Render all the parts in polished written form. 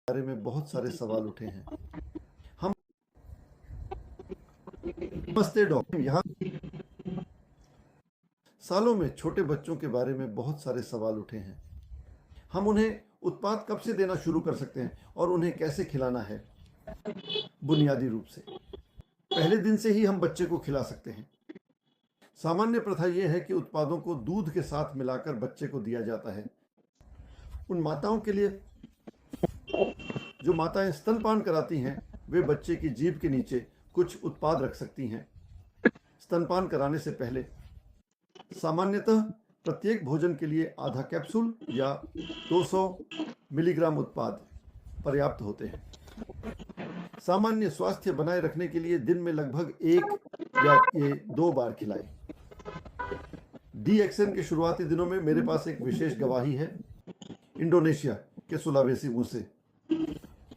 बारे में बहुत सारे सवाल उठे हैं। हम नमस्ते डॉक्टर, यहाँ सालों में छोटे बच्चों के बारे में बहुत सारे सवाल उठे हैं। हम उन्हें उत्पाद कब से देना शुरू कर सकते हैं और उन्हें कैसे खिलाना है? बुनियादी रूप से पहले दिन से ही हम बच्चे को खिला सकते हैं। सामान्य प्रथा यह है कि उत्पादों को दूध के साथ मिलाकर बच्चे को दिया जाता है। उन माताओं के लिए जो माताएं स्तनपान कराती हैं, वे बच्चे की जीभ के नीचे कुछ उत्पाद रख सकती हैं। स्तनपान कराने से पहले सामान्यतः प्रत्येक भोजन के लिए आधा कैप्सूल या 200 मिलीग्राम उत्पाद पर्याप्त होते हैं। सामान्य स्वास्थ्य बनाए रखने के लिए दिन में लगभग 1 या 2 बार खिलाएं। DXN के शुरुआती दिनों में मेरे पास एक विशेष गवाही है। इंडोनेशिया के सुलावेसी मुंह से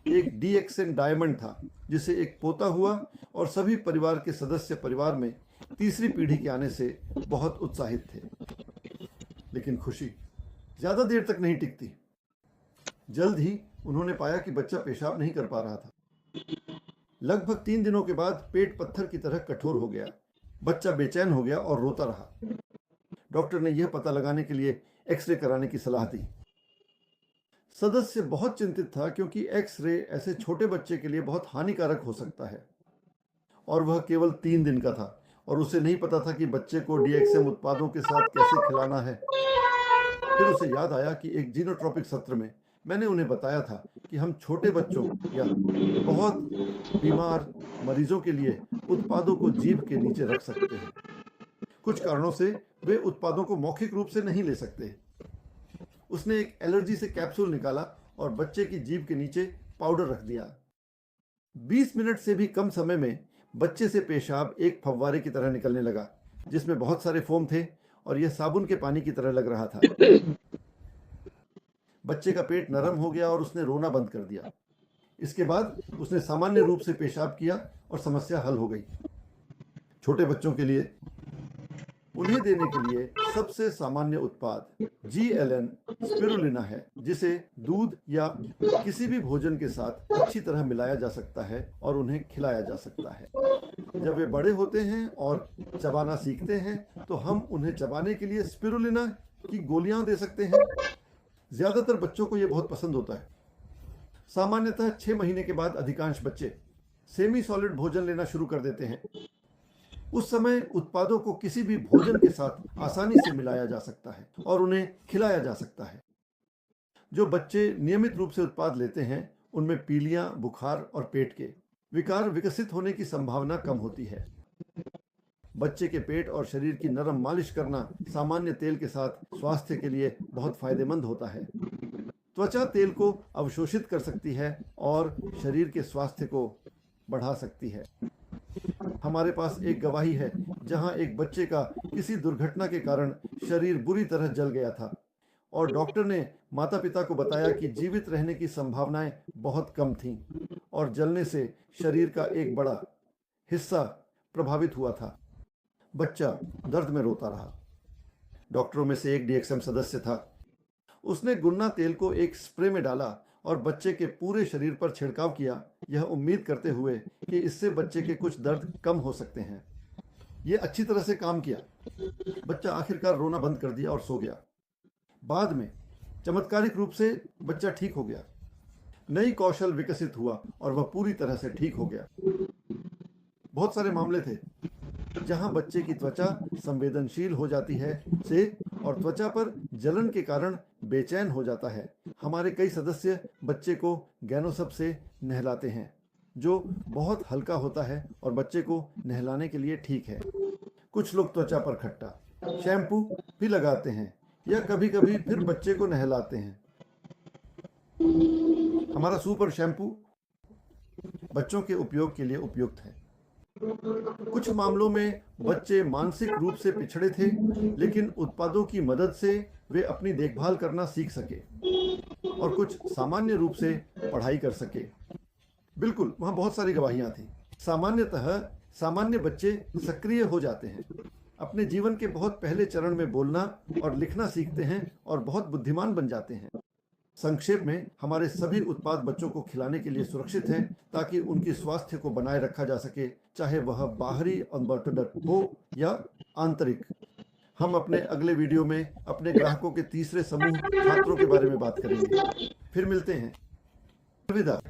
एक DXN डायमंड था, जिसे एक पोता हुआ और सभी परिवार के सदस्य परिवार में तीसरी पीढ़ी के आने से बहुत उत्साहित थे। लेकिन खुशी ज्यादा देर तक नहीं टिकती। जल्द ही उन्होंने पाया कि बच्चा पेशाब नहीं कर पा रहा था। लगभग 3 दिनों के बाद पेट पत्थर की तरह कठोर हो गया। बच्चा बेचैन हो गया और रोता रहा। डॉक्टर ने यह पता लगाने के लिए एक्सरे कराने की सलाह दी। सदस्य बहुत चिंतित था, क्योंकि एक्सरे ऐसे छोटे बच्चे के लिए बहुत हानिकारक हो सकता है और वह केवल 3 दिन का था और उसे नहीं पता था कि बच्चे को DXM उत्पादों के साथ कैसे खिलाना है। फिर उसे याद आया कि एक जीनोट्रॉपिक सत्र में मैंने उन्हें बताया था कि हम छोटे बच्चों या बहुत बीमार मरीजों के लिए उत्पादों को जीभ के नीचे रख सकते हैं। कुछ कारणों से वे उत्पादों को मौखिक रूप से नहीं ले सकते। उसने एक एलर्जी से कैप्सूल निकाला और बच्चे की जीभ के नीचे पाउडर रख दिया। 20 मिनट से भी कम समय में बच्चे से पेशाब एक फव्वारे की तरह निकलने लगा, जिसमें बहुत सारे फोम थे और यह साबुन के पानी की तरह लग रहा था। बच्चे का पेट नरम हो गया और उसने रोना बंद कर दिया। इसके बाद उसने सामान्य रूप से पेशाब किया और समस्या हल हो गई। छोटे बच्चों के लिए उन्हें देने के लिए सबसे सामान्य उत्पाद GLN स्पिरुलिना है, जिसे दूध या किसी भी भोजन के साथ अच्छी तरह मिलाया जा सकता है और उन्हें खिलाया जा सकता है। जब वे बड़े होते हैं और चबाना सीखते हैं, तो हम उन्हें चबाने के लिए स्पिरुलिना की गोलियां दे सकते हैं। ज्यादातर बच्चों को यह बहुत पसंद होता है। सामान्यतः 6 महीने के बाद अधिकांश बच्चे सेमी सॉलिड भोजन लेना शुरू कर देते हैं। उस समय उत्पादों को किसी भी भोजन के साथ आसानी से मिलाया जा सकता है और उन्हें खिलाया जा सकता है। जो बच्चे नियमित रूप से उत्पाद लेते हैं, उनमें पीलियां, बुखार और पेट के विकार विकसित होने की संभावना कम होती है। बच्चे के पेट और शरीर की नरम मालिश करना सामान्य तेल के साथ स्वास्थ्य के लिए बहुत फायदेमंद होता है। त्वचा तेल को अवशोषित कर सकती है और शरीर के स्वास्थ्य को बढ़ा सकती है। हमारे पास एक गवाही है जहां एक बच्चे का किसी दुर्घटना के कारण शरीर बुरी तरह जल गया था और डॉक्टर ने माता पिता को बताया कि जीवित रहने की संभावनाएं बहुत कम थीं और जलने से शरीर का एक बड़ा हिस्सा प्रभावित हुआ था। बच्चा दर्द में रोता रहा। डॉक्टरों में से एक DXM सदस्य था। उसने गुन्ना तेल को एक स्प्रे में डाला और बच्चे के पूरे शरीर पर छिड़काव किया, यह उम्मीद करते हुए कि इससे बच्चे के कुछ दर्द कम हो सकते हैं। यह अच्छी तरह से काम किया। बच्चा आखिरकार रोना बंद कर दिया और सो गया। बाद में चमत्कारिक रूप से बच्चा ठीक हो गया। नई कौशल विकसित हुआ और वह पूरी तरह से ठीक हो गया। बहुत सारे मामले थे जहां बच्चे की त्वचा संवेदनशील हो जाती है और त्वचा पर जलन के कारण बेचैन हो जाता है। हमारे कई सदस्य बच्चे को गैनोसप से नहलाते हैं, जो बहुत हल्का होता है और बच्चे को नहलाने के लिए ठीक है। कुछ लोग त्वचा पर खट्टा शैम्पू भी लगाते हैं या कभी कभी फिर बच्चे को नहलाते हैं। हमारा सुपर शैम्पू बच्चों के उपयोग के लिए उपयुक्त है। कुछ मामलों में बच्चे मानसिक रूप से पिछड़े थे, लेकिन उत्पादों की मदद से वे अपनी देखभाल करना सीख सके और कुछ सामान्य रूप से पढ़ाई कर सके। बिल्कुल, वहां बहुत सारी गवाहियां थी। सामान्यतः सामान्य बच्चे सक्रिय हो जाते हैं, अपने जीवन के बहुत पहले चरण में बोलना और लिखना सीखते हैं और बहुत बुद्धिमान बन जाते हैं। संक्षेप में, हमारे सभी उत्पाद बच्चों को खिलाने के लिए सुरक्षित हैं ताकि उनकी स्वास्थ्य को बनाए रखा जा सके, चाहे वह बाहरी एनवायरनमेंट हो या आंतरिक। हम अपने अगले वीडियो में अपने ग्राहकों के तीसरे समूह छात्रों के बारे में बात करेंगे। फिर मिलते हैं। अलविदा।